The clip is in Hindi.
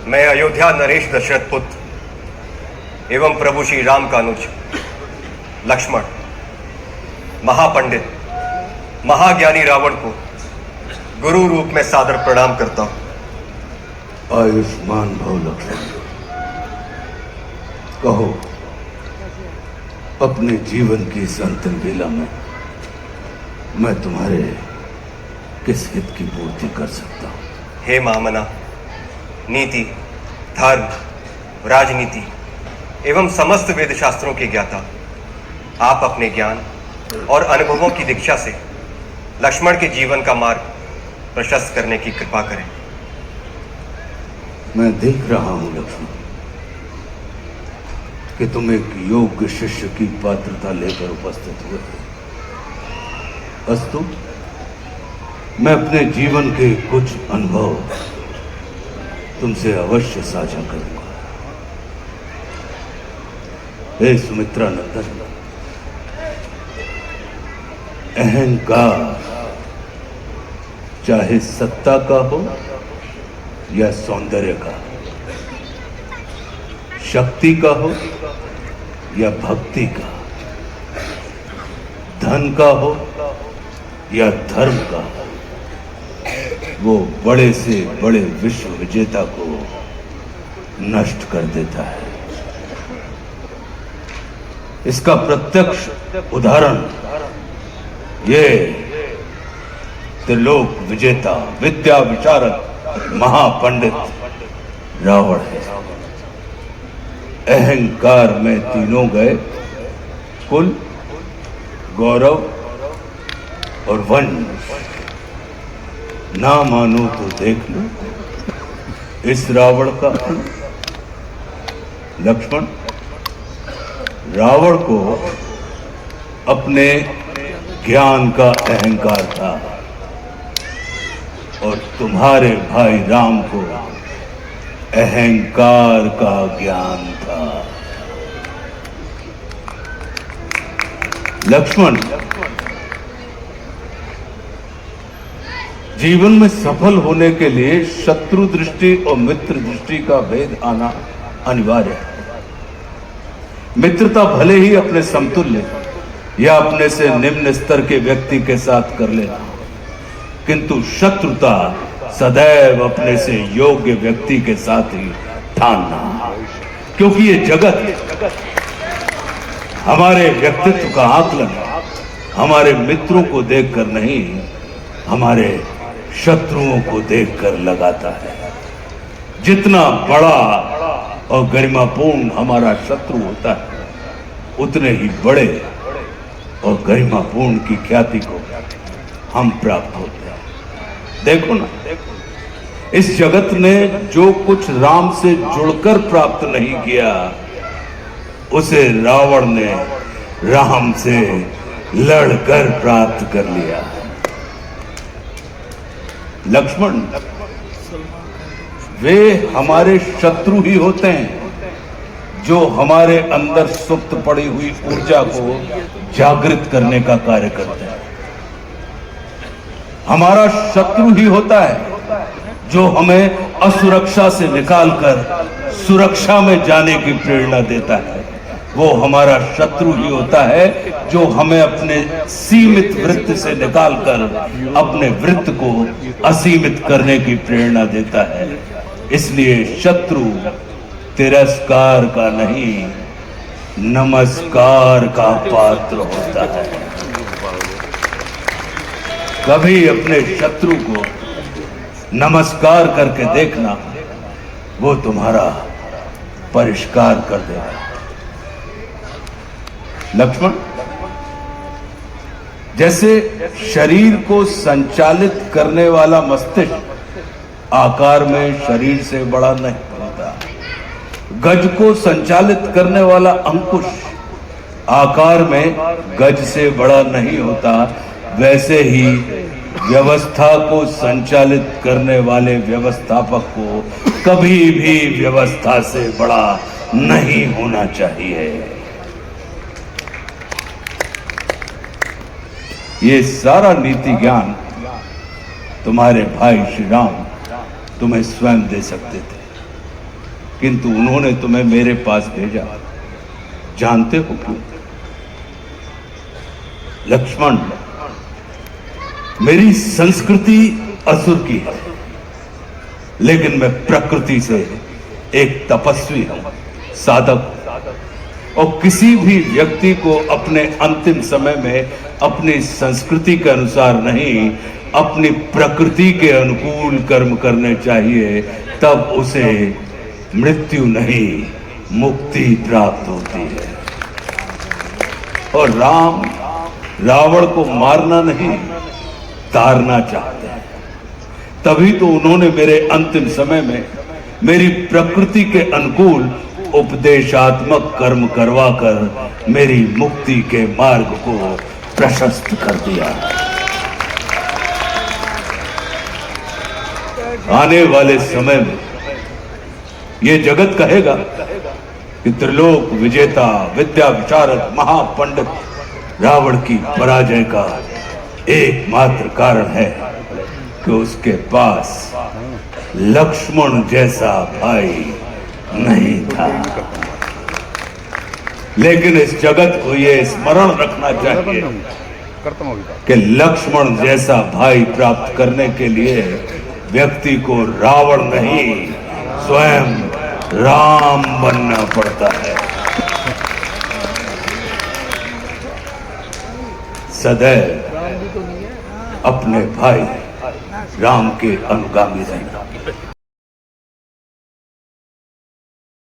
मैं अयोध्या नरेश दशरथ पुत्र एवं प्रभु श्री राम का अनुज लक्ष्मण महापंडित महाज्ञानी रावण को गुरु रूप में सादर प्रणाम करता हूं। आयुष्मान भव लक्ष्मण। कहो, अपने जीवन की इस अंतिम बेला में मैं तुम्हारे किस हित की पूर्ति कर सकता हूं? हे महामना, नीति, धर्म, राजनीति एवं समस्त वेद शास्त्रों के ज्ञाता, आप अपने ज्ञान और अनुभवों की दीक्षा से लक्ष्मण के जीवन का मार्ग प्रशस्त करने की कृपा करें। मैं देख रहा हूं लक्ष्मण कि तुम एक योग्य शिष्य की पात्रता लेकर उपस्थित हुए हो। अस्तु, मैं अपने जीवन के कुछ अनुभव तुमसे अवश्य साझा करूंगा। हे सुमित्रा नंदन, अहंकार चाहे सत्ता का हो या सौंदर्य का, शक्ति का हो या भक्ति का, धन का हो या धर्म का, वो बड़े से बड़े विश्व विजेता को नष्ट कर देता है। इसका प्रत्यक्ष उदाहरण ये त्रिलोक विजेता, विद्या विशारद, महापंडित रावण है। अहंकार में तीनों गए, कुल, गौरव और वंश। ना मानो तो देख लो इस रावण का अंत। लक्ष्मण, रावण को अपने ज्ञान का अहंकार था और तुम्हारे भाई राम को अहंकार का ज्ञान था। लक्ष्मण, जीवन में सफल होने के लिए शत्रु दृष्टि और मित्र दृष्टि का भेद आना अनिवार्य है। मित्रता भले ही अपने समतुल्य या अपने से निम्न स्तर के व्यक्ति के साथ कर लेना, किंतु शत्रुता सदैव अपने से योग्य व्यक्ति के साथ ही ठानना, क्योंकि ये जगत हमारे व्यक्तित्व का आकलन हमारे मित्रों को देखकर नहीं, हमारे शत्रुओं को देखकर लगाता है। जितना बड़ा और गरिमापूर्ण हमारा शत्रु होता है, उतने ही बड़े और गरिमापूर्ण की ख्याति को हम प्राप्त होते हैं। देखो ना, इस जगत ने जो कुछ राम से जुड़कर प्राप्त नहीं किया, उसे रावण ने राम से लड़कर प्राप्त कर लिया। लक्ष्मण, वे हमारे शत्रु ही होते हैं जो हमारे अंदर सुप्त पड़ी हुई ऊर्जा को जागृत करने का कार्य करते हैं। हमारा शत्रु ही होता है जो हमें असुरक्षा से निकालकर सुरक्षा में जाने की प्रेरणा देता है। वो हमारा शत्रु ही होता है जो हमें अपने सीमित वृत्त से निकालकर अपने वृत्त को असीमित करने की प्रेरणा देता है। इसलिए शत्रु तिरस्कार का नहीं, नमस्कार का पात्र होता है। कभी अपने शत्रु को नमस्कार करके देखना, वो तुम्हारा परिष्कार कर देगा। लक्ष्मण, जैसे शरीर को संचालित करने वाला मस्तिष्क आकार में शरीर से बड़ा नहीं होता, गज को संचालित करने वाला अंकुश आकार में गज से बड़ा नहीं होता, वैसे ही व्यवस्था को संचालित करने वाले व्यवस्थापक को कभी भी व्यवस्था से बड़ा नहीं होना चाहिए। ये सारा नीति ज्ञान तुम्हारे भाई श्री राम तुम्हें स्वयं दे सकते थे, किंतु उन्होंने तुम्हें मेरे पास भेजा। जानते हो क्यों? लक्ष्मण, मेरी संस्कृति असुर की है, लेकिन मैं प्रकृति से एक तपस्वी हूं, साधक। और किसी भी व्यक्ति को अपने अंतिम समय में अपनी संस्कृति के अनुसार नहीं, अपनी प्रकृति के अनुकूल कर्म करने चाहिए, तब उसे मृत्यु नहीं, मुक्ति प्राप्त होती है। और राम रावण को मारना नहीं, तारना चाहते हैं। तभी तो उन्होंने मेरे अंतिम समय में मेरी प्रकृति के अनुकूल उपदेशात्मक कर्म करवाकर मेरी मुक्ति के मार्ग को प्रशस्त कर दिया। आने वाले समय में यह जगत कहेगा कि त्रिलोक विजेता, विद्या विशारद, महापंडित रावण की पराजय का एकमात्र कारण है कि उसके पास लक्ष्मण जैसा भाई नहीं था। लेकिन इस जगत को यह स्मरण रखना चाहिए कि लक्ष्मण जैसा भाई प्राप्त करने के लिए व्यक्ति को रावण नहीं, स्वयं राम बनना पड़ता है। सदैव अपने भाई राम के अनुगामी रहना।